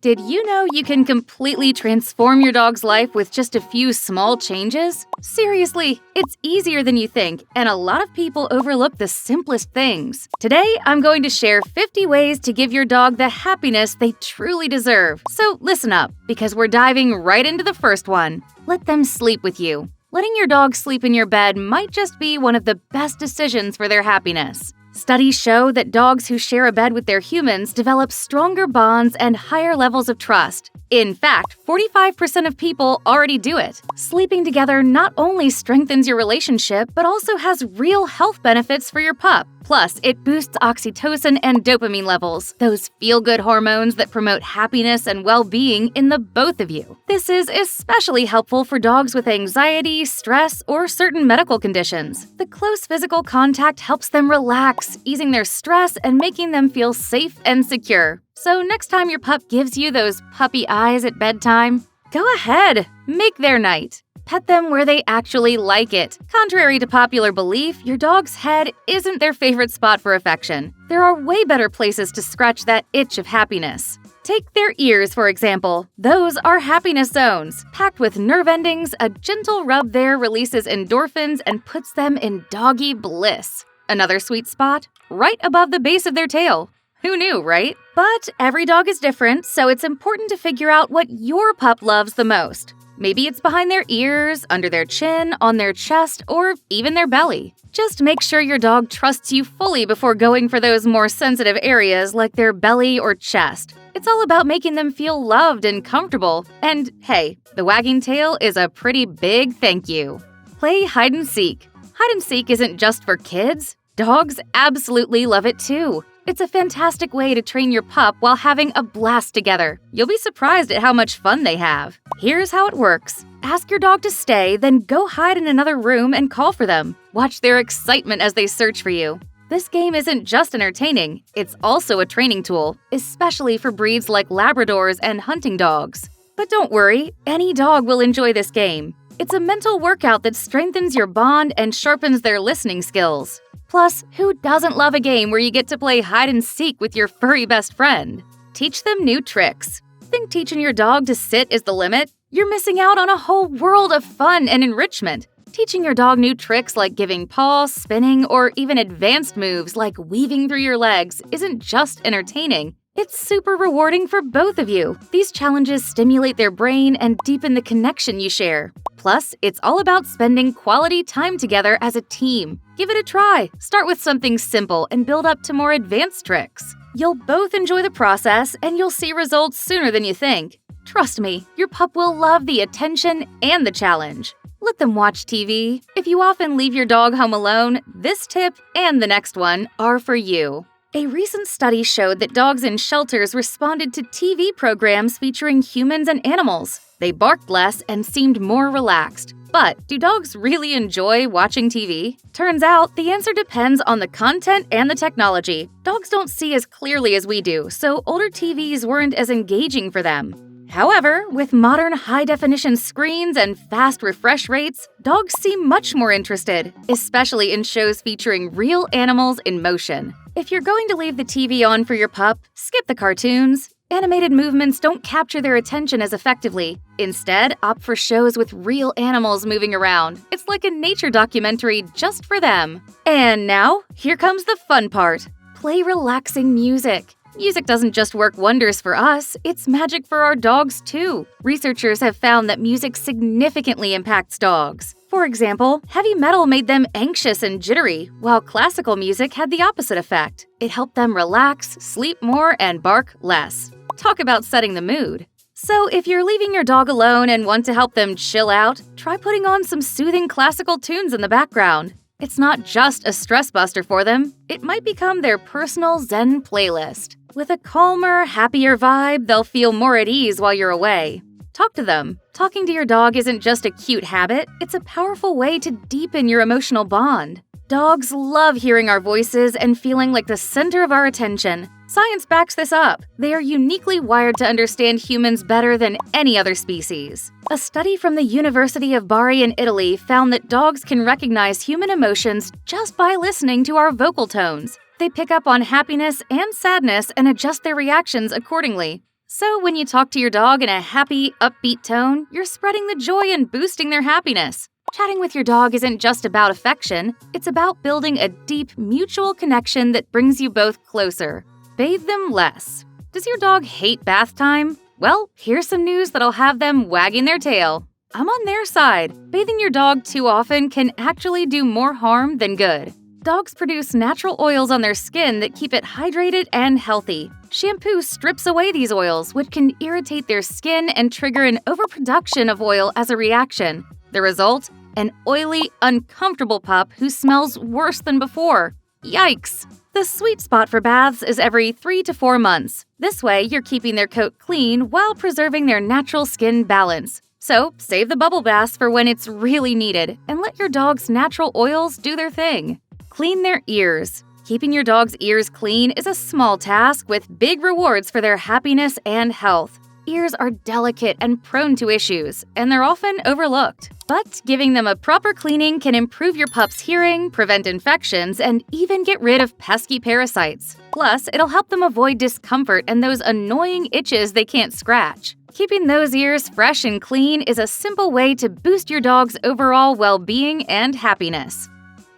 Did you know you can completely transform your dog's life with just a few small changes? Seriously, it's easier than you think, and a lot of people overlook the simplest things. Today, I'm going to share 50 ways to give your dog the happiness they truly deserve. So listen up, because we're diving right into the first one. Let them sleep with you. Letting your dog sleep in your bed might just be one of the best decisions for their happiness. Studies show that dogs who share a bed with their humans develop stronger bonds and higher levels of trust. In fact, 45% of people already do it. Sleeping together not only strengthens your relationship, but also has real health benefits for your pup. Plus, it boosts oxytocin and dopamine levels, those feel-good hormones that promote happiness and well-being in the both of you. This is especially helpful for dogs with anxiety, stress, or certain medical conditions. The close physical contact helps them relax, easing their stress and making them feel safe and secure. So next time your pup gives you those puppy eyes at bedtime, go ahead, make their night. Pet them where they actually like it. Contrary to popular belief, your dog's head isn't their favorite spot for affection. There are way better places to scratch that itch of happiness. Take their ears, for example. Those are happiness zones. Packed with nerve endings, a gentle rub there releases endorphins and puts them in doggy bliss. Another sweet spot? Right above the base of their tail. Who knew, right? But every dog is different, so it's important to figure out what your pup loves the most. Maybe it's behind their ears, under their chin, on their chest, or even their belly. Just make sure your dog trusts you fully before going for those more sensitive areas like their belly or chest. It's all about making them feel loved and comfortable. And hey, the wagging tail is a pretty big thank you. Play hide and seek. Hide and seek isn't just for kids. Dogs absolutely love it too. It's a fantastic way to train your pup while having a blast together. You'll be surprised at how much fun they have. Here's how it works. Ask your dog to stay, then go hide in another room and call for them. Watch their excitement as they search for you. This game isn't just entertaining, it's also a training tool, especially for breeds like Labradors and hunting dogs. But don't worry, any dog will enjoy this game. It's a mental workout that strengthens your bond and sharpens their listening skills. Plus, who doesn't love a game where you get to play hide and seek with your furry best friend? Teach them new tricks. Think teaching your dog to sit is the limit? You're missing out on a whole world of fun and enrichment. Teaching your dog new tricks like giving paws, spinning, or even advanced moves like weaving through your legs isn't just entertaining. It's super rewarding for both of you. These challenges stimulate their brain and deepen the connection you share. Plus, it's all about spending quality time together as a team. Give it a try. Start with something simple and build up to more advanced tricks. You'll both enjoy the process and you'll see results sooner than you think. Trust me, your pup will love the attention and the challenge. Let them watch TV. If you often leave your dog home alone, this tip and the next one are for you. A recent study showed that dogs in shelters responded to TV programs featuring humans and animals. They barked less and seemed more relaxed. But do dogs really enjoy watching TV? Turns out, the answer depends on the content and the technology. Dogs don't see as clearly as we do, so older TVs weren't as engaging for them. However, with modern high-definition screens and fast refresh rates, dogs seem much more interested, especially in shows featuring real animals in motion. If you're going to leave the TV on for your pup, skip the cartoons. Animated movements don't capture their attention as effectively. Instead, opt for shows with real animals moving around. It's like a nature documentary just for them. And now, here comes the fun part. Play relaxing music. Music doesn't just work wonders for us, it's magic for our dogs too. Researchers have found that music significantly impacts dogs. For example, heavy metal made them anxious and jittery, while classical music had the opposite effect. It helped them relax, sleep more, and bark less. Talk about setting the mood. So if you're leaving your dog alone and want to help them chill out, try putting on some soothing classical tunes in the background. It's not just a stress buster for them, it might become their personal Zen playlist. With a calmer, happier vibe, they'll feel more at ease while you're away. Talk to them. Talking to your dog isn't just a cute habit, it's a powerful way to deepen your emotional bond. Dogs love hearing our voices and feeling like the center of our attention. Science backs this up. They are uniquely wired to understand humans better than any other species. A study from the University of Bari in Italy found that dogs can recognize human emotions just by listening to our vocal tones. They pick up on happiness and sadness and adjust their reactions accordingly. So when you talk to your dog in a happy, upbeat tone, you're spreading the joy and boosting their happiness. Chatting with your dog isn't just about affection, it's about building a deep, mutual connection that brings you both closer. Bathe them less. Does your dog hate bath time? Well, here's some news that'll have them wagging their tail. I'm on their side. Bathing your dog too often can actually do more harm than good. Dogs produce natural oils on their skin that keep it hydrated and healthy. Shampoo strips away these oils, which can irritate their skin and trigger an overproduction of oil as a reaction. The result? An oily, uncomfortable pup who smells worse than before. Yikes! The sweet spot for baths is every 3 to 4 months. This way, you're keeping their coat clean while preserving their natural skin balance. So, save the bubble baths for when it's really needed and let your dog's natural oils do their thing. Clean their ears. Keeping your dog's ears clean is a small task with big rewards for their happiness and health. Ears are delicate and prone to issues, and they're often overlooked. But giving them a proper cleaning can improve your pup's hearing, prevent infections, and even get rid of pesky parasites. Plus, it'll help them avoid discomfort and those annoying itches they can't scratch. Keeping those ears fresh and clean is a simple way to boost your dog's overall well-being and happiness.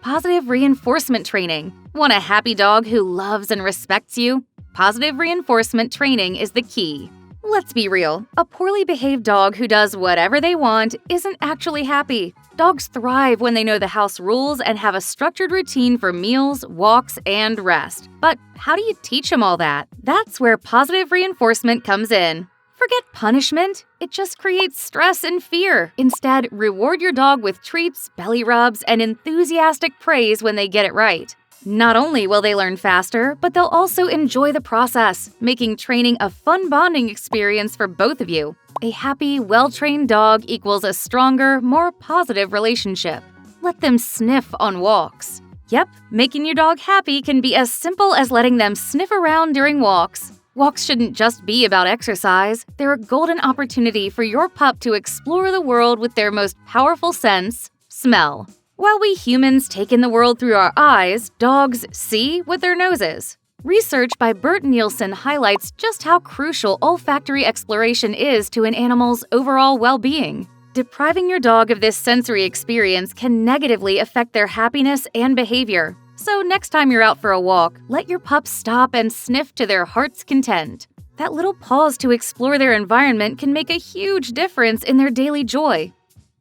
Positive reinforcement training. Want a happy dog who loves and respects you? Positive reinforcement training is the key. Let's be real, a poorly behaved dog who does whatever they want isn't actually happy. Dogs thrive when they know the house rules and have a structured routine for meals, walks, and rest. But how do you teach them all that? That's where positive reinforcement comes in. Forget punishment. It just creates stress and fear. Instead, reward your dog with treats, belly rubs, and enthusiastic praise when they get it right. Not only will they learn faster, but they'll also enjoy the process, making training a fun bonding experience for both of you. A happy, well-trained dog equals a stronger, more positive relationship. Let them sniff on walks. Yep, making your dog happy can be as simple as letting them sniff around during walks. Walks shouldn't just be about exercise. They're a golden opportunity for your pup to explore the world with their most powerful sense, smell. While we humans take in the world through our eyes, dogs see with their noses. Research by Bert Nielsen highlights just how crucial olfactory exploration is to an animal's overall well-being. Depriving your dog of this sensory experience can negatively affect their happiness and behavior. So next time you're out for a walk, let your pup stop and sniff to their heart's content. That little pause to explore their environment can make a huge difference in their daily joy.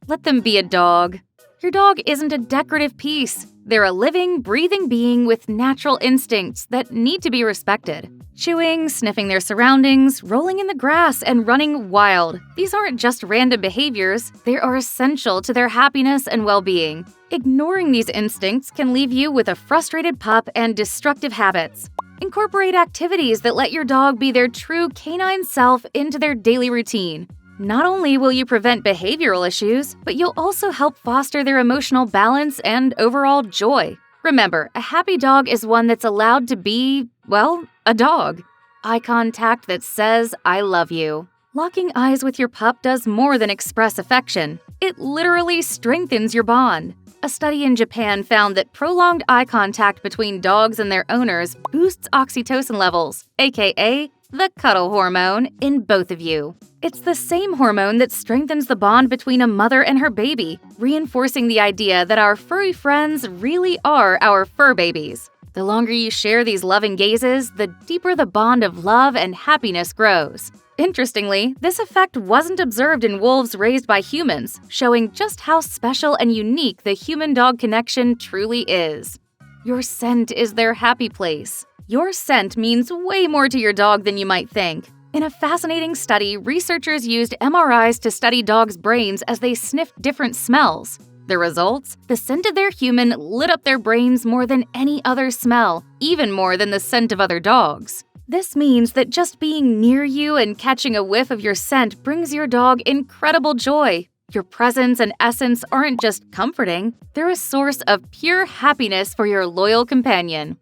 Let them be a dog. Your dog isn't a decorative piece. They're a living, breathing being with natural instincts that need to be respected. Chewing, sniffing their surroundings, rolling in the grass, and running wild. These aren't just random behaviors, they are essential to their happiness and well-being. Ignoring these instincts can leave you with a frustrated pup and destructive habits. Incorporate activities that let your dog be their true canine self into their daily routine. Not only will you prevent behavioral issues, but you'll also help foster their emotional balance and overall joy. Remember, a happy dog is one that's allowed to be, well, a dog. Eye contact that says, "I love you." Locking eyes with your pup does more than express affection. It literally strengthens your bond. A study in Japan found that prolonged eye contact between dogs and their owners boosts oxytocin levels, aka the cuddle hormone, in both of you. It's the same hormone that strengthens the bond between a mother and her baby, reinforcing the idea that our furry friends really are our fur babies. The longer you share these loving gazes, the deeper the bond of love and happiness grows. Interestingly, this effect wasn't observed in wolves raised by humans, showing just how special and unique the human-dog connection truly is. Your scent is their happy place. Your scent means way more to your dog than you might think. In a fascinating study, researchers used MRIs to study dogs' brains as they sniffed different smells. The results? The scent of their human lit up their brains more than any other smell, even more than the scent of other dogs. This means that just being near you and catching a whiff of your scent brings your dog incredible joy. Your presence and essence aren't just comforting, they're a source of pure happiness for your loyal companion.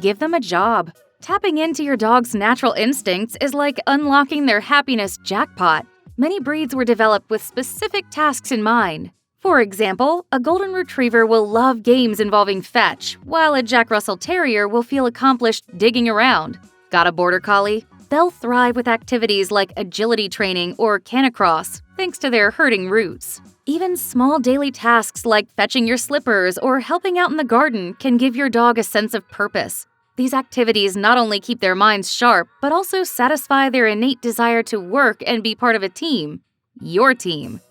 Give them a job. Tapping into your dog's natural instincts is like unlocking their happiness jackpot. Many breeds were developed with specific tasks in mind. For example, a golden retriever will love games involving fetch, while a Jack Russell Terrier will feel accomplished digging around. Got a border collie? They'll thrive with activities like agility training or canicross, thanks to their herding roots. Even small daily tasks like fetching your slippers or helping out in the garden can give your dog a sense of purpose. These activities not only keep their minds sharp, but also satisfy their innate desire to work and be part of a team. Your team.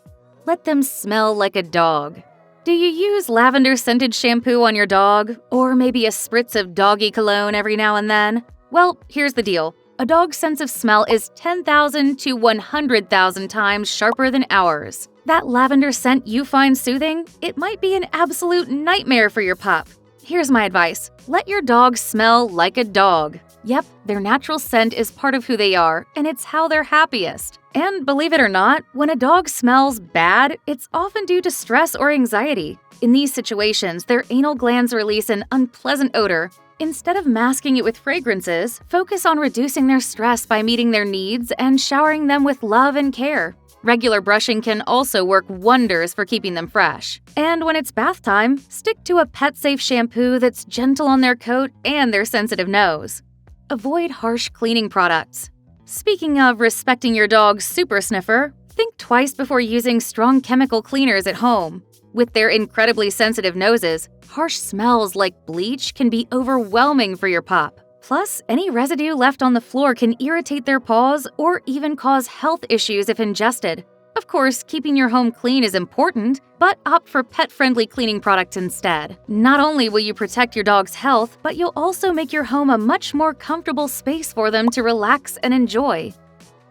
Let them smell like a dog. Do you use lavender-scented shampoo on your dog? Or maybe a spritz of doggy cologne every now and then? Well, here's the deal. A dog's sense of smell is 10,000 to 100,000 times sharper than ours. That lavender scent you find soothing? It might be an absolute nightmare for your pup. Here's my advice. Let your dog smell like a dog. Yep, their natural scent is part of who they are, and it's how they're happiest. And believe it or not, when a dog smells bad, it's often due to stress or anxiety. In these situations, their anal glands release an unpleasant odor. Instead of masking it with fragrances, focus on reducing their stress by meeting their needs and showering them with love and care. Regular brushing can also work wonders for keeping them fresh. And when it's bath time, stick to a pet-safe shampoo that's gentle on their coat and their sensitive nose. Avoid harsh cleaning products. Speaking of respecting your dog's super sniffer, think twice before using strong chemical cleaners at home. With their incredibly sensitive noses, harsh smells like bleach can be overwhelming for your pup. Plus, any residue left on the floor can irritate their paws or even cause health issues if ingested. Of course, keeping your home clean is important, but opt for pet-friendly cleaning products instead. Not only will you protect your dog's health, but you'll also make your home a much more comfortable space for them to relax and enjoy.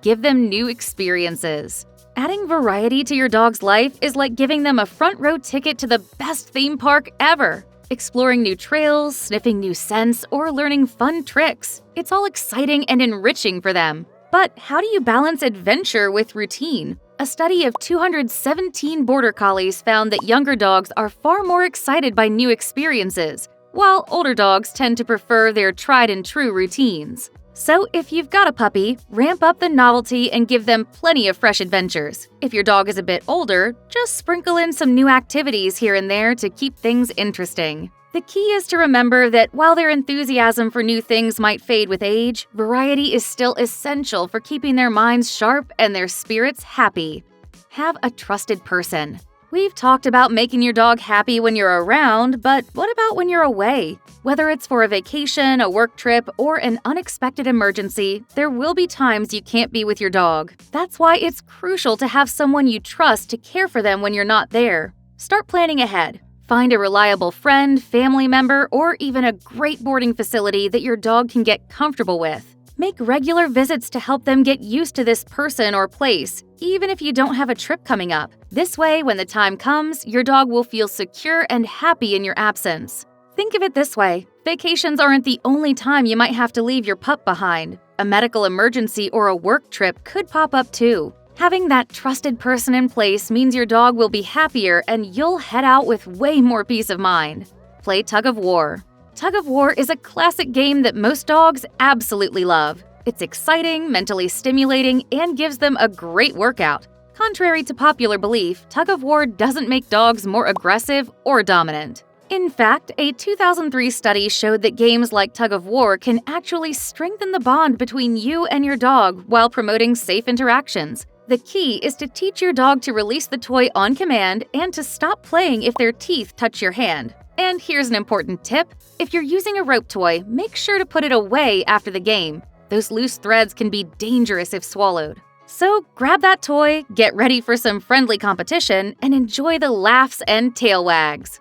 Give them new experiences. Adding variety to your dog's life is like giving them a front-row ticket to the best theme park ever. Exploring new trails, sniffing new scents, or learning fun tricks. It's all exciting and enriching for them. But how do you balance adventure with routine? A study of 217 border collies found that younger dogs are far more excited by new experiences, while older dogs tend to prefer their tried-and-true routines. So if you've got a puppy, ramp up the novelty and give them plenty of fresh adventures. If your dog is a bit older, just sprinkle in some new activities here and there to keep things interesting. The key is to remember that while their enthusiasm for new things might fade with age, variety is still essential for keeping their minds sharp and their spirits happy. Have a trusted person. We've talked about making your dog happy when you're around, but what about when you're away? Whether it's for a vacation, a work trip, or an unexpected emergency, there will be times you can't be with your dog. That's why it's crucial to have someone you trust to care for them when you're not there. Start planning ahead. Find a reliable friend, family member, or even a great boarding facility that your dog can get comfortable with. Make regular visits to help them get used to this person or place, even if you don't have a trip coming up. This way, when the time comes, your dog will feel secure and happy in your absence. Think of it this way. Vacations aren't the only time you might have to leave your pup behind. A medical emergency or a work trip could pop up too. Having that trusted person in place means your dog will be happier and you'll head out with way more peace of mind. Play tug of war. Tug of war is a classic game that most dogs absolutely love. It's exciting, mentally stimulating, and gives them a great workout. Contrary to popular belief, tug of war doesn't make dogs more aggressive or dominant. In fact, a 2003 study showed that games like tug of war can actually strengthen the bond between you and your dog while promoting safe interactions. The key is to teach your dog to release the toy on command and to stop playing if their teeth touch your hand. And here's an important tip. If you're using a rope toy, make sure to put it away after the game. Those loose threads can be dangerous if swallowed. So grab that toy, get ready for some friendly competition, and enjoy the laughs and tail wags.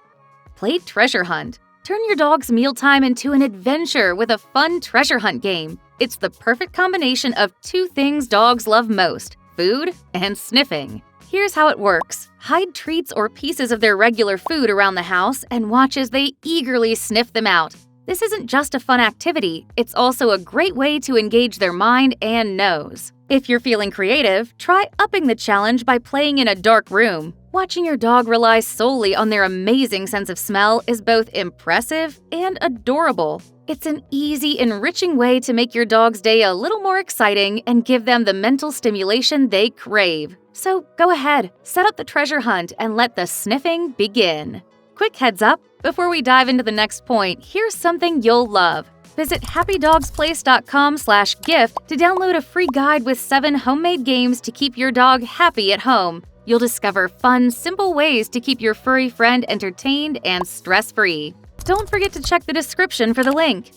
Play treasure hunt. Turn your dog's mealtime into an adventure with a fun treasure hunt game. It's the perfect combination of two things dogs love most: food and sniffing. Here's how it works. Hide treats or pieces of their regular food around the house and watch as they eagerly sniff them out. This isn't just a fun activity, it's also a great way to engage their mind and nose. If you're feeling creative, try upping the challenge by playing in a dark room. Watching your dog rely solely on their amazing sense of smell is both impressive and adorable. It's an easy, enriching way to make your dog's day a little more exciting and give them the mental stimulation they crave. So go ahead, set up the treasure hunt and let the sniffing begin. Quick heads up, before we dive into the next point, here's something you'll love. Visit happydogsplace.com/gift to download a free guide with 7 homemade games to keep your dog happy at home. You'll discover fun, simple ways to keep your furry friend entertained and stress-free. Don't forget to check the description for the link.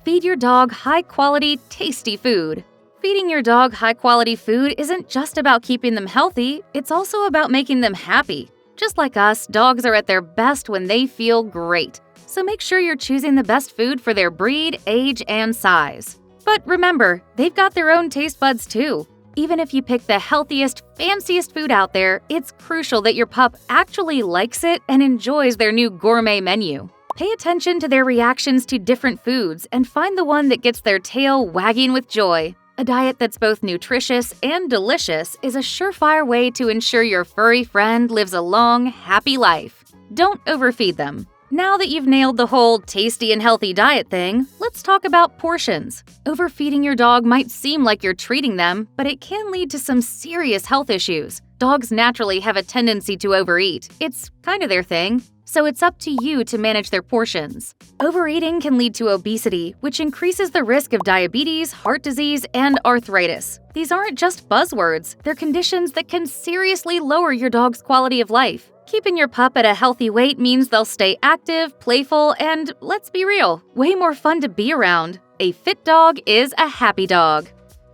Feed your dog high-quality, tasty food. Feeding your dog high-quality food isn't just about keeping them healthy, it's also about making them happy. Just like us, dogs are at their best when they feel great. So make sure you're choosing the best food for their breed, age, and size. But remember, they've got their own taste buds too. Even if you pick the healthiest, fanciest food out there, it's crucial that your pup actually likes it and enjoys their new gourmet menu. Pay attention to their reactions to different foods and find the one that gets their tail wagging with joy. A diet that's both nutritious and delicious is a surefire way to ensure your furry friend lives a long, happy life. Don't overfeed them. Now that you've nailed the whole tasty and healthy diet thing, let's talk about portions. Overfeeding your dog might seem like you're treating them, but it can lead to some serious health issues. Dogs naturally have a tendency to overeat. It's kind of their thing. So it's up to you to manage their portions. Overeating can lead to obesity, which increases the risk of diabetes, heart disease, and arthritis. These aren't just buzzwords, they're conditions that can seriously lower your dog's quality of life. Keeping your pup at a healthy weight means they'll stay active, playful, and, let's be real, way more fun to be around. A fit dog is a happy dog.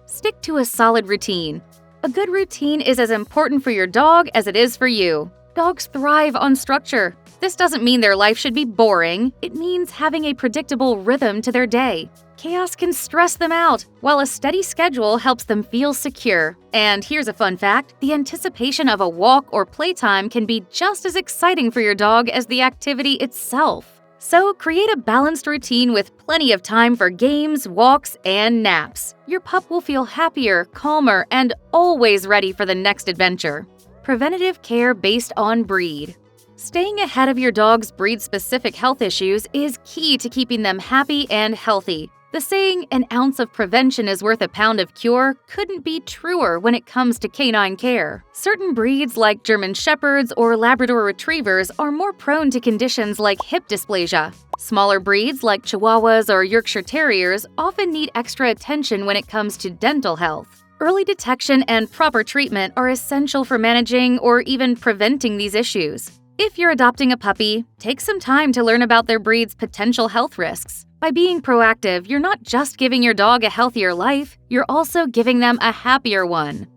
Stick to a solid routine. A good routine is as important for your dog as it is for you. Dogs thrive on structure. This doesn't mean their life should be boring. It means having a predictable rhythm to their day. Chaos can stress them out, while a steady schedule helps them feel secure. And here's a fun fact: the anticipation of a walk or playtime can be just as exciting for your dog as the activity itself. So create a balanced routine with plenty of time for games, walks, and naps. Your pup will feel happier, calmer, and always ready for the next adventure. Preventative care based on breed. Staying ahead of your dog's breed-specific health issues is key to keeping them happy and healthy. The saying, "an ounce of prevention is worth a pound of cure," couldn't be truer when it comes to canine care. Certain breeds like German Shepherds or Labrador Retrievers are more prone to conditions like hip dysplasia. Smaller breeds like Chihuahuas or Yorkshire Terriers often need extra attention when it comes to dental health. Early detection and proper treatment are essential for managing or even preventing these issues. If you're adopting a puppy, take some time to learn about their breed's potential health risks. By being proactive, you're not just giving your dog a healthier life, you're also giving them a happier one.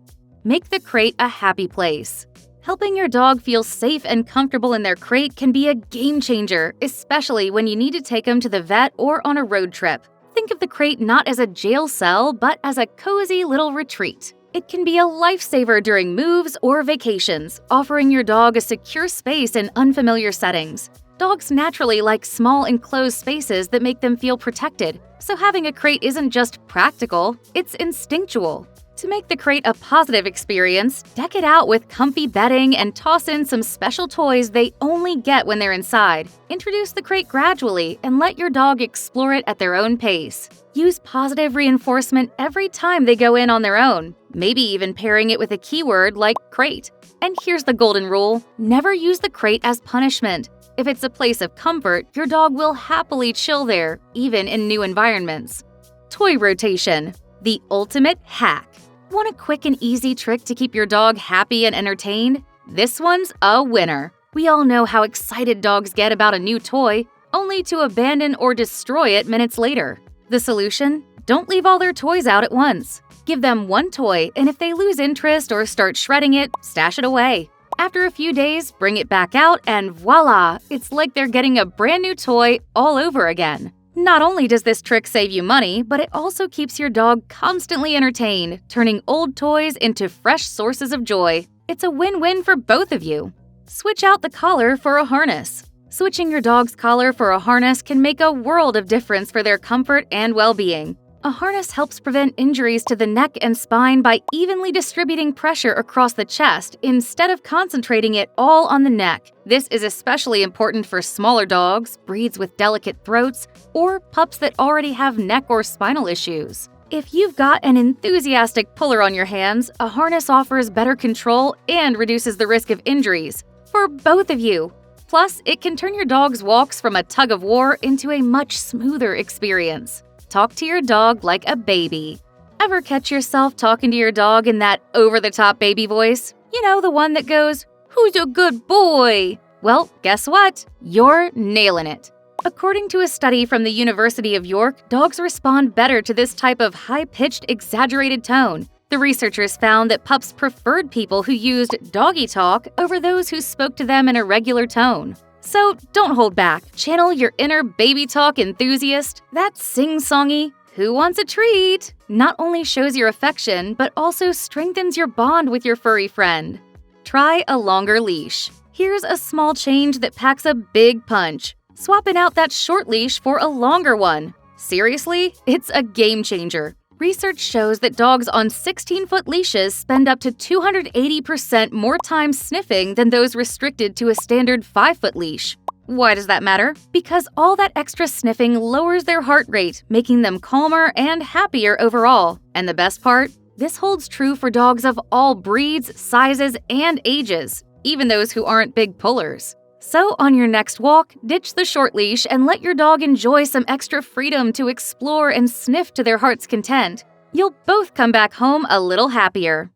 Make the crate a happy place. Helping your dog feel safe and comfortable in their crate can be a game changer, especially when you need to take them to the vet or on a road trip. Think of the crate not as a jail cell, but as a cozy little retreat. It can be a lifesaver during moves or vacations, offering your dog a secure space in unfamiliar settings. Dogs naturally like small enclosed spaces that make them feel protected, so having a crate isn't just practical, it's instinctual. To make the crate a positive experience, deck it out with comfy bedding and toss in some special toys they only get when they're inside. Introduce the crate gradually and let your dog explore it at their own pace. Use positive reinforcement every time they go in on their own, maybe even pairing it with a keyword like crate. And here's the golden rule: never use the crate as punishment. If it's a place of comfort, your dog will happily chill there, even in new environments. Toy rotation, the ultimate hack. Want a quick and easy trick to keep your dog happy and entertained? This one's a winner. We all know how excited dogs get about a new toy, only to abandon or destroy it minutes later. The solution? Don't leave all their toys out at once. Give them one toy, and if they lose interest or start shredding it, stash it away. After a few days, bring it back out, and voila! It's like they're getting a brand new toy all over again. Not only does this trick save you money, but it also keeps your dog constantly entertained, turning old toys into fresh sources of joy. It's a win-win for both of you. Switch out the collar for a harness. Switching your dog's collar for a harness can make a world of difference for their comfort and well-being. A harness helps prevent injuries to the neck and spine by evenly distributing pressure across the chest instead of concentrating it all on the neck. This is especially important for smaller dogs, breeds with delicate throats, or pups that already have neck or spinal issues. If you've got an enthusiastic puller on your hands, a harness offers better control and reduces the risk of injuries for both of you. Plus, it can turn your dog's walks from a tug-of-war into a much smoother experience. talk to your dog like a baby. Ever catch yourself talking to your dog in that over-the-top baby voice? You know, the one that goes, "Who's a good boy?" Well, guess what? You're nailing it. According to a study from the University of York, dogs respond better to this type of high-pitched, exaggerated tone. The researchers found that pups preferred people who used doggy talk over those who spoke to them in a regular tone. So don't hold back. Channel your inner baby talk enthusiast. That sing-songy, "Who wants a treat?" not only shows your affection, but also strengthens your bond with your furry friend. Try a longer leash. Here's a small change that packs a big punch. Swapping out that short leash for a longer one. Seriously, it's a game changer. Research shows that dogs on 16-foot leashes spend up to 280% more time sniffing than those restricted to a standard 5-foot leash. Why does that matter? Because all that extra sniffing lowers their heart rate, making them calmer and happier overall. And the best part? This holds true for dogs of all breeds, sizes, and ages, even those who aren't big pullers. So on your next walk, ditch the short leash and let your dog enjoy some extra freedom to explore and sniff to their heart's content. You'll both come back home a little happier.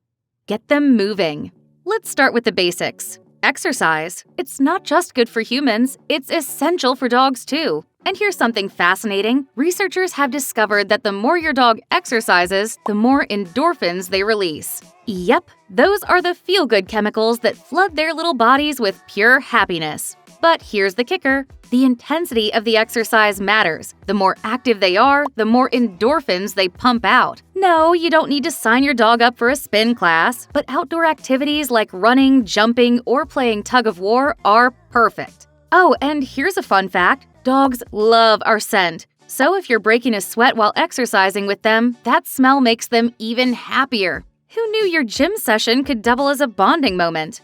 Get them moving. Let's start with the basics. Exercise. It's not just good for humans, it's essential for dogs too. And here's something fascinating. Researchers have discovered that the more your dog exercises, the more endorphins they release. Yep, those are the feel-good chemicals that flood their little bodies with pure happiness. But here's the kicker. The intensity of the exercise matters. The more active they are, the more endorphins they pump out. No, you don't need to sign your dog up for a spin class, but outdoor activities like running, jumping, or playing tug-of-war are perfect. Oh, and here's a fun fact. Dogs love our scent. So if you're breaking a sweat while exercising with them, that smell makes them even happier. Who knew your gym session could double as a bonding moment?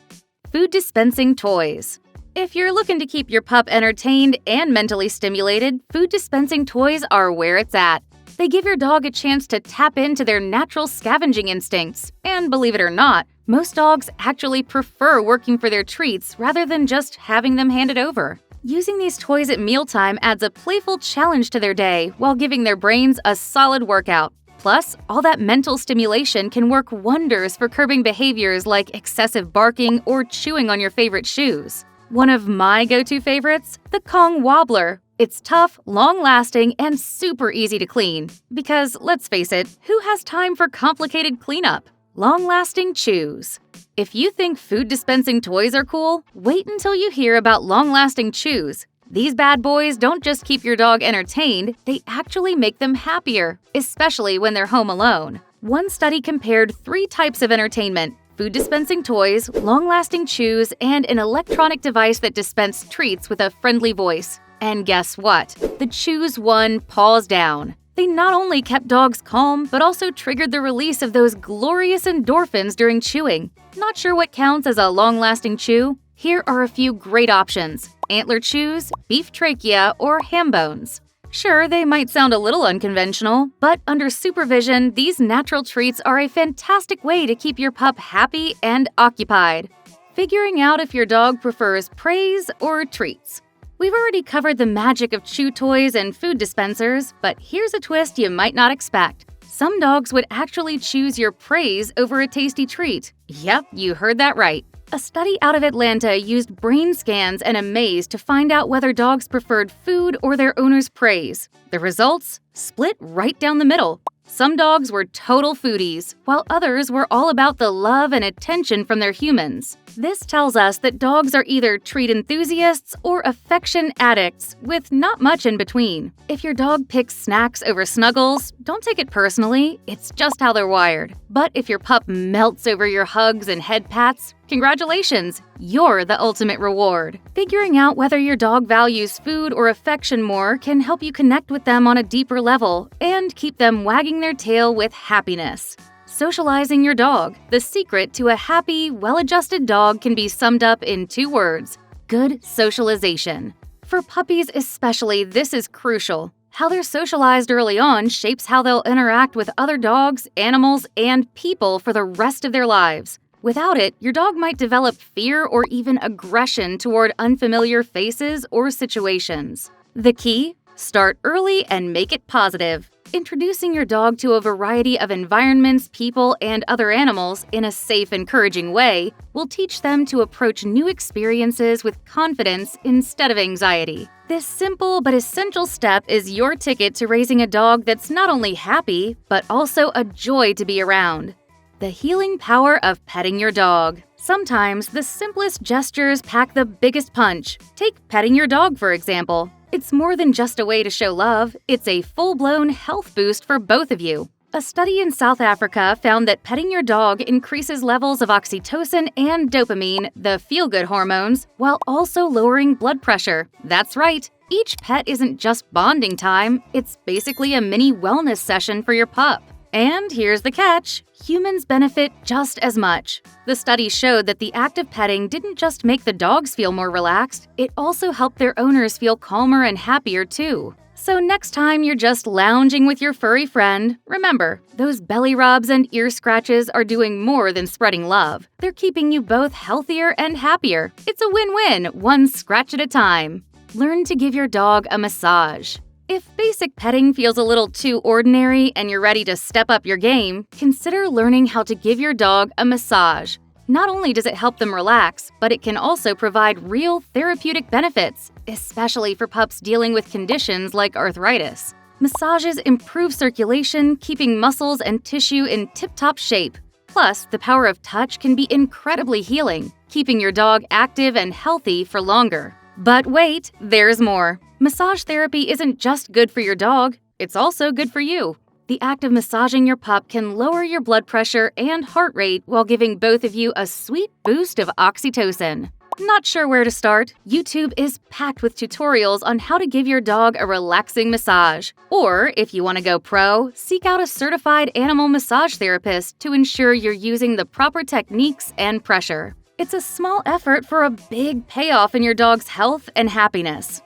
Food dispensing toys. If you're looking to keep your pup entertained and mentally stimulated, food dispensing toys are where it's at. They give your dog a chance to tap into their natural scavenging instincts. And believe it or not, most dogs actually prefer working for their treats rather than just having them handed over. Using these toys at mealtime adds a playful challenge to their day while giving their brains a solid workout. Plus, all that mental stimulation can work wonders for curbing behaviors like excessive barking or chewing on your favorite shoes. One of my go-to favorites? The Kong Wobbler. It's tough, long-lasting, and super easy to clean. Because, let's face it, who has time for complicated cleanup? Long-lasting chews. If you think food dispensing toys are cool, wait until you hear about long-lasting chews. These bad boys don't just keep your dog entertained, they actually make them happier, especially when they're home alone. One study compared 3 types of entertainment: food dispensing toys, long-lasting chews, and an electronic device that dispensed treats with a friendly voice. And guess what? The chews won paws down. They not only kept dogs calm, but also triggered the release of those glorious endorphins during chewing. Not sure what counts as a long-lasting chew? Here are a few great options: antler chews, beef trachea, or ham bones. Sure, they might sound a little unconventional, but under supervision, these natural treats are a fantastic way to keep your pup happy and occupied. Figuring out if your dog prefers praise or treats. We've already covered the magic of chew toys and food dispensers, but here's a twist you might not expect. Some dogs would actually choose your praise over a tasty treat. Yep, you heard that right. A study out of Atlanta used brain scans and a maze to find out whether dogs preferred food or their owner's praise. The results? Split right down the middle. Some dogs were total foodies, while others were all about the love and attention from their humans. This tells us that dogs are either treat enthusiasts or affection addicts, with not much in between. If your dog picks snacks over snuggles, don't take it personally, it's just how they're wired. But if your pup melts over your hugs and head pats, congratulations, you're the ultimate reward. Figuring out whether your dog values food or affection more can help you connect with them on a deeper level and keep them wagging their tail with happiness. Socializing your dog. The secret to a happy, well-adjusted dog can be summed up in 2 words: good socialization. For puppies especially, this is crucial. How they're socialized early on shapes how they'll interact with other dogs, animals, and people for the rest of their lives. Without it, your dog might develop fear or even aggression toward unfamiliar faces or situations. The key? Start early and make it positive. Introducing your dog to a variety of environments, people, and other animals in a safe, encouraging way will teach them to approach new experiences with confidence instead of anxiety. This simple but essential step is your ticket to raising a dog that's not only happy, but also a joy to be around. The healing power of petting your dog. Sometimes the simplest gestures pack the biggest punch. Take petting your dog, for example. It's more than just a way to show love, it's a full-blown health boost for both of you. A study in South Africa found that petting your dog increases levels of oxytocin and dopamine, the feel-good hormones, while also lowering blood pressure. That's right, each pet isn't just bonding time, it's basically a mini wellness session for your pup. And here's the catch, humans benefit just as much. The study showed that the act of petting didn't just make the dogs feel more relaxed, it also helped their owners feel calmer and happier too. So next time you're just lounging with your furry friend, remember, those belly rubs and ear scratches are doing more than spreading love. They're keeping you both healthier and happier. It's a win-win, one scratch at a time. Learn to give your dog a massage. If basic petting feels a little too ordinary and you're ready to step up your game, consider learning how to give your dog a massage. Not only does it help them relax, but it can also provide real therapeutic benefits, especially for pups dealing with conditions like arthritis. Massages improve circulation, keeping muscles and tissue in tip-top shape. Plus, the power of touch can be incredibly healing, keeping your dog active and healthy for longer. But wait, there's more. Massage therapy isn't just good for your dog, it's also good for you. The act of massaging your pup can lower your blood pressure and heart rate while giving both of you a sweet boost of oxytocin. Not sure where to start? YouTube is packed with tutorials on how to give your dog a relaxing massage. Or, if you want to go pro, seek out a certified animal massage therapist to ensure you're using the proper techniques and pressure. It's a small effort for a big payoff in your dog's health and happiness.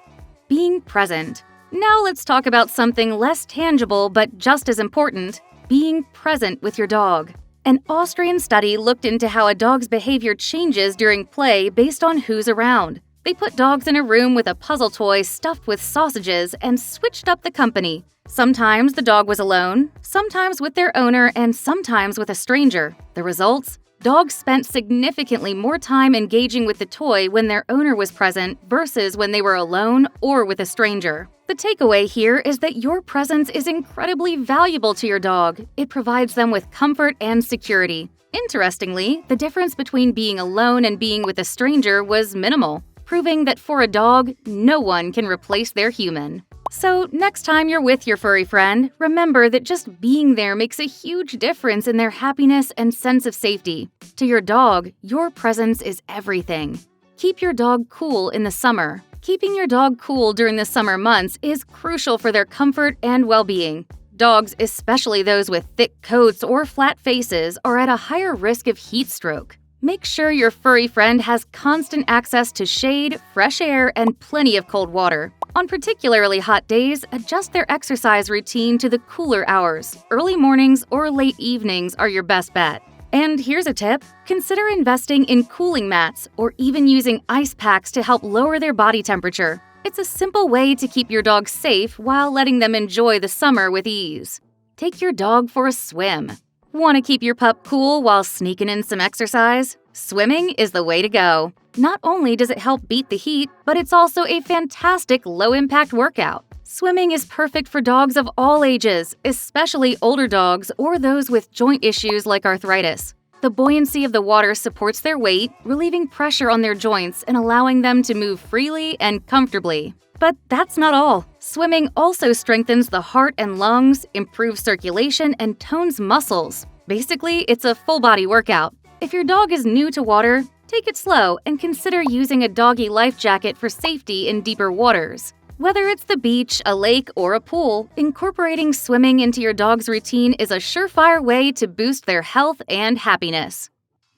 Being present. Now let's talk about something less tangible but just as important, being present with your dog. An Austrian study looked into how a dog's behavior changes during play based on who's around. They put dogs in a room with a puzzle toy stuffed with sausages and switched up the company. Sometimes the dog was alone, sometimes with their owner, and sometimes with a stranger. The results? Dogs spent significantly more time engaging with the toy when their owner was present versus when they were alone or with a stranger. The takeaway here is that your presence is incredibly valuable to your dog. It provides them with comfort and security. Interestingly, the difference between being alone and being with a stranger was minimal, proving that for a dog, no one can replace their human. So, next time you're with your furry friend, remember that just being there makes a huge difference in their happiness and sense of safety. To your dog, your presence is everything. Keep your dog cool in the summer. Keeping your dog cool during the summer months is crucial for their comfort and well-being. Dogs, especially those with thick coats or flat faces, are at a higher risk of heat stroke. Make sure your furry friend has constant access to shade, fresh air, and plenty of cold water. On particularly hot days, adjust their exercise routine to the cooler hours. Early mornings or late evenings are your best bet. And here's a tip. Consider investing in cooling mats or even using ice packs to help lower their body temperature. It's a simple way to keep your dog safe while letting them enjoy the summer with ease. Take your dog for a swim. Want to keep your pup cool while sneaking in some exercise? Swimming is the way to go. Not only does it help beat the heat, but it's also a fantastic low-impact workout. Swimming is perfect for dogs of all ages, especially older dogs or those with joint issues like arthritis. The buoyancy of the water supports their weight, relieving pressure on their joints and allowing them to move freely and comfortably. But that's not all. Swimming also strengthens the heart and lungs, improves circulation, and tones muscles. Basically, it's a full-body workout. If your dog is new to water, take it slow and consider using a doggy life jacket for safety in deeper waters. Whether it's the beach, a lake, or a pool, incorporating swimming into your dog's routine is a surefire way to boost their health and happiness.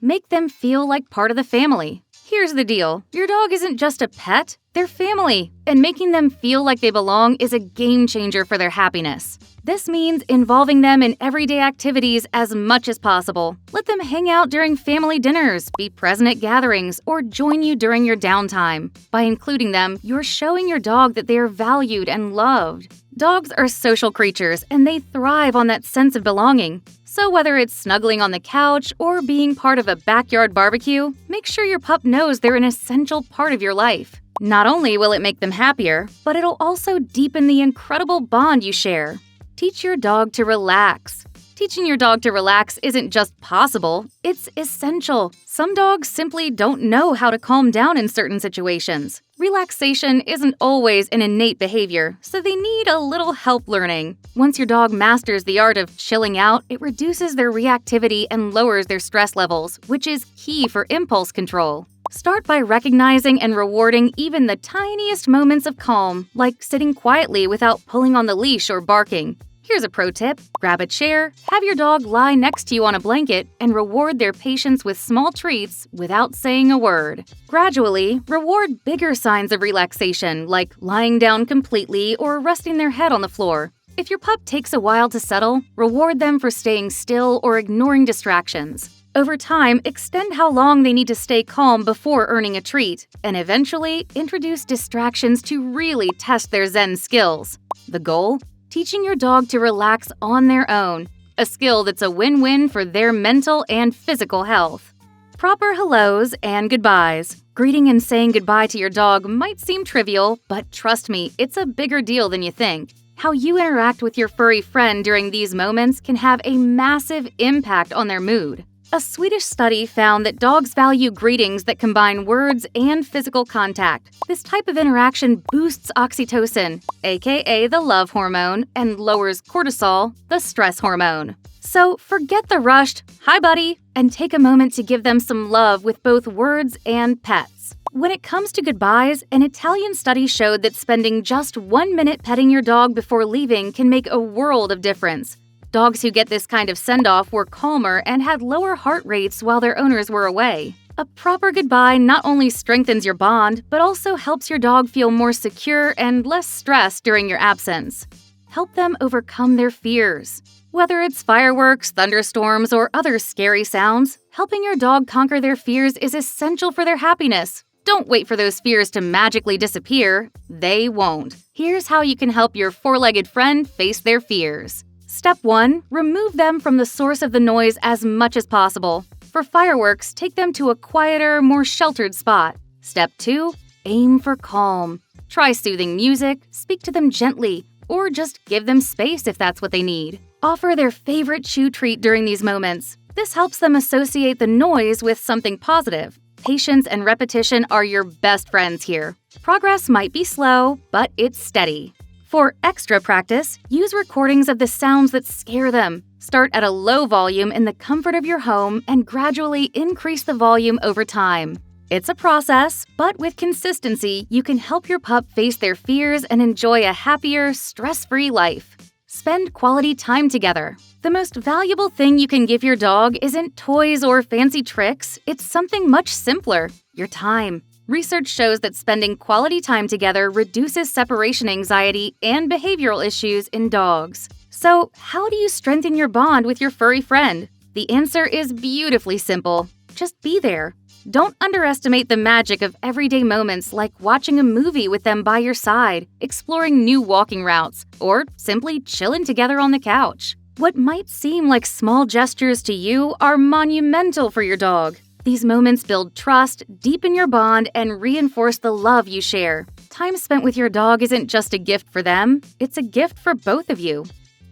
Make them feel like part of the family. Here's the deal. Your dog isn't just a pet, they're family, and making them feel like they belong is a game changer for their happiness. This means involving them in everyday activities as much as possible. Let them hang out during family dinners, be present at gatherings, or join you during your downtime. By including them, you're showing your dog that they are valued and loved. Dogs are social creatures and they thrive on that sense of belonging. So whether it's snuggling on the couch or being part of a backyard barbecue, make sure your pup knows they're an essential part of your life. Not only will it make them happier, but it'll also deepen the incredible bond you share. Teach your dog to relax. Teaching your dog to relax isn't just possible, it's essential. Some dogs simply don't know how to calm down in certain situations. Relaxation isn't always an innate behavior, so they need a little help learning. Once your dog masters the art of chilling out, it reduces their reactivity and lowers their stress levels, which is key for impulse control. Start by recognizing and rewarding even the tiniest moments of calm, like sitting quietly without pulling on the leash or barking. Here's a pro tip. Grab a chair, have your dog lie next to you on a blanket, and reward their patience with small treats without saying a word. Gradually, reward bigger signs of relaxation, like lying down completely or resting their head on the floor. If your pup takes a while to settle, reward them for staying still or ignoring distractions. Over time, extend how long they need to stay calm before earning a treat, and eventually introduce distractions to really test their Zen skills. The goal? Teaching your dog to relax on their own, a skill that's a win-win for their mental and physical health. Proper hellos and goodbyes. Greeting and saying goodbye to your dog might seem trivial, but trust me, it's a bigger deal than you think. How you interact with your furry friend during these moments can have a massive impact on their mood. A Swedish study found that dogs value greetings that combine words and physical contact. This type of interaction boosts oxytocin, aka the love hormone, and lowers cortisol, the stress hormone. So forget the rushed, "Hi buddy," and take a moment to give them some love with both words and pets. When it comes to goodbyes, an Italian study showed that spending just 1 minute petting your dog before leaving can make a world of difference. Dogs who get this kind of send-off were calmer and had lower heart rates while their owners were away. A proper goodbye not only strengthens your bond, but also helps your dog feel more secure and less stressed during your absence. Help them overcome their fears. Whether it's fireworks, thunderstorms, or other scary sounds, helping your dog conquer their fears is essential for their happiness. Don't wait for those fears to magically disappear. They won't. Here's how you can help your four-legged friend face their fears. Step 1. Remove them from the source of the noise as much as possible. For fireworks, take them to a quieter, more sheltered spot. Step 2. Aim for calm. Try soothing music, speak to them gently, or just give them space if that's what they need. Offer their favorite chew treat during these moments. This helps them associate the noise with something positive. Patience and repetition are your best friends here. Progress might be slow, but it's steady. For extra practice, use recordings of the sounds that scare them. Start at a low volume in the comfort of your home and gradually increase the volume over time. It's a process, but with consistency, you can help your pup face their fears and enjoy a happier, stress-free life. Spend quality time together. The most valuable thing you can give your dog isn't toys or fancy tricks, it's something much simpler: your time. Research shows that spending quality time together reduces separation anxiety and behavioral issues in dogs. So, how do you strengthen your bond with your furry friend? The answer is beautifully simple. Just be there. Don't underestimate the magic of everyday moments like watching a movie with them by your side, exploring new walking routes, or simply chilling together on the couch. What might seem like small gestures to you are monumental for your dog. These moments build trust, deepen your bond, and reinforce the love you share. Time spent with your dog isn't just a gift for them, it's a gift for both of you.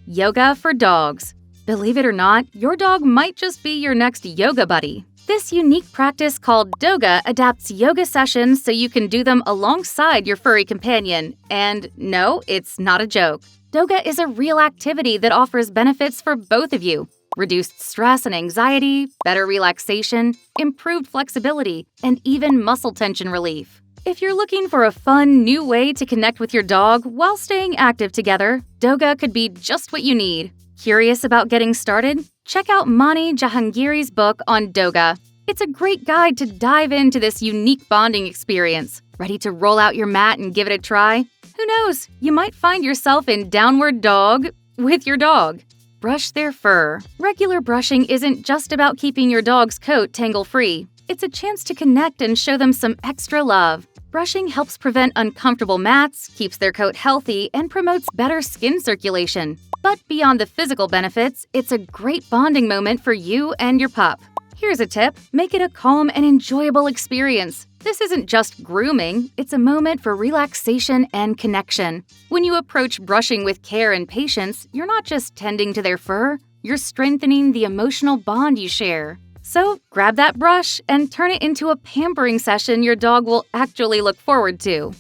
Yoga for dogs. Believe it or not, your dog might just be your next yoga buddy. This unique practice called doga adapts yoga sessions so you can do them alongside your furry companion. And no, it's not a joke. Doga is a real activity that offers benefits for both of you. Reduced stress and anxiety, better relaxation, improved flexibility, and even muscle tension relief. If you're looking for a fun, new way to connect with your dog while staying active together, Doga could be just what you need. Curious about getting started? Check out Mani Jahangiri's book on Doga. It's a great guide to dive into this unique bonding experience. Ready to roll out your mat and give it a try? Who knows, you might find yourself in downward dog with your dog. Brush their fur. Regular brushing isn't just about keeping your dog's coat tangle-free. It's a chance to connect and show them some extra love. Brushing helps prevent uncomfortable mats, keeps their coat healthy, and promotes better skin circulation. But beyond the physical benefits, it's a great bonding moment for you and your pup. Here's a tip: make it a calm and enjoyable experience. This isn't just grooming, it's a moment for relaxation and connection. When you approach brushing with care and patience, you're not just tending to their fur, you're strengthening the emotional bond you share. So grab that brush and turn it into a pampering session your dog will actually look forward to.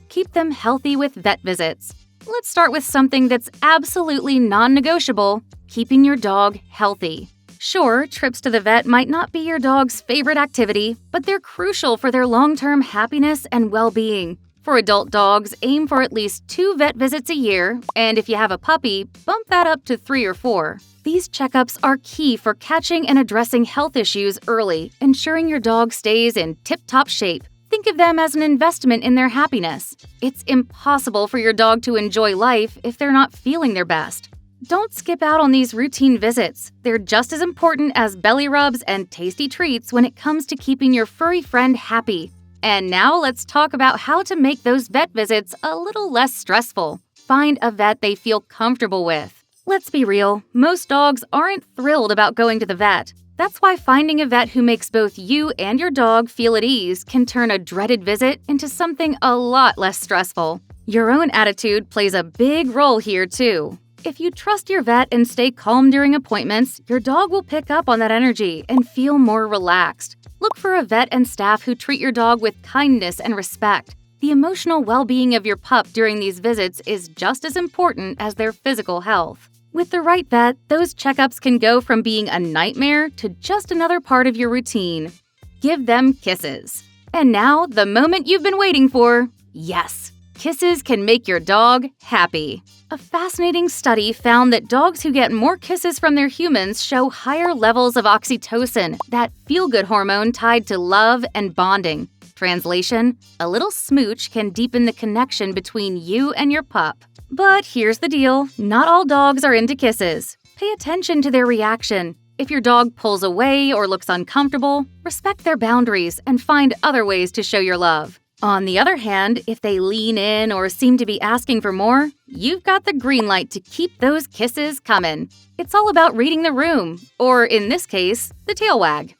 Keep them healthy with vet visits. Let's start with something that's absolutely non-negotiable: keeping your dog healthy. Sure, trips to the vet might not be your dog's favorite activity, but they're crucial for their long-term happiness and well-being. For adult dogs, aim for at least 2 vet visits a year, and if you have a puppy, bump that up to 3 or 4. These checkups are key for catching and addressing health issues early, ensuring your dog stays in tip-top shape. Think of them as an investment in their happiness. It's impossible for your dog to enjoy life if they're not feeling their best. Don't skip out on these routine visits. They're just as important as belly rubs and tasty treats when it comes to keeping your furry friend happy. And now let's talk about how to make those vet visits a little less stressful. Find a vet they feel comfortable with. Let's be real, most dogs aren't thrilled about going to the vet. That's why finding a vet who makes both you and your dog feel at ease can turn a dreaded visit into something a lot less stressful. Your own attitude plays a big role here too. If you trust your vet and stay calm during appointments, your dog will pick up on that energy and feel more relaxed. Look for a vet and staff who treat your dog with kindness and respect. The emotional well-being of your pup during these visits is just as important as their physical health. With the right vet, those checkups can go from being a nightmare to just another part of your routine. Give them kisses. And now, the moment you've been waiting for. Yes, kisses can make your dog happy. A fascinating study found that dogs who get more kisses from their humans show higher levels of oxytocin, that feel-good hormone tied to love and bonding. Translation: a little smooch can deepen the connection between you and your pup. But here's the deal: not all dogs are into kisses. Pay attention to their reaction. If your dog pulls away or looks uncomfortable, respect their boundaries and find other ways to show your love. On the other hand, if they lean in or seem to be asking for more, you've got the green light to keep those kisses coming. It's all about reading the room, or in this case, the tail wag.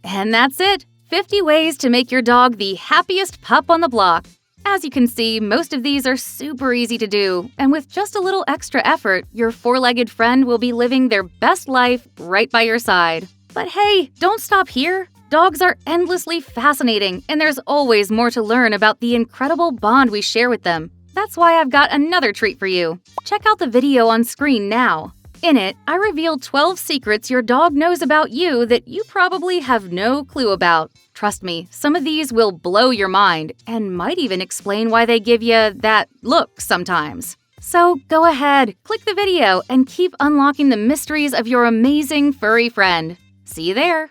And that's it! 50 ways to make your dog the happiest pup on the block. As you can see, most of these are super easy to do, and with just a little extra effort, your four-legged friend will be living their best life right by your side. But hey, don't stop here! Dogs are endlessly fascinating, and there's always more to learn about the incredible bond we share with them. That's why I've got another treat for you. Check out the video on screen now. In it, I reveal 12 secrets your dog knows about you that you probably have no clue about. Trust me, some of these will blow your mind and might even explain why they give you that look sometimes. So go ahead, click the video, and keep unlocking the mysteries of your amazing furry friend. See you there!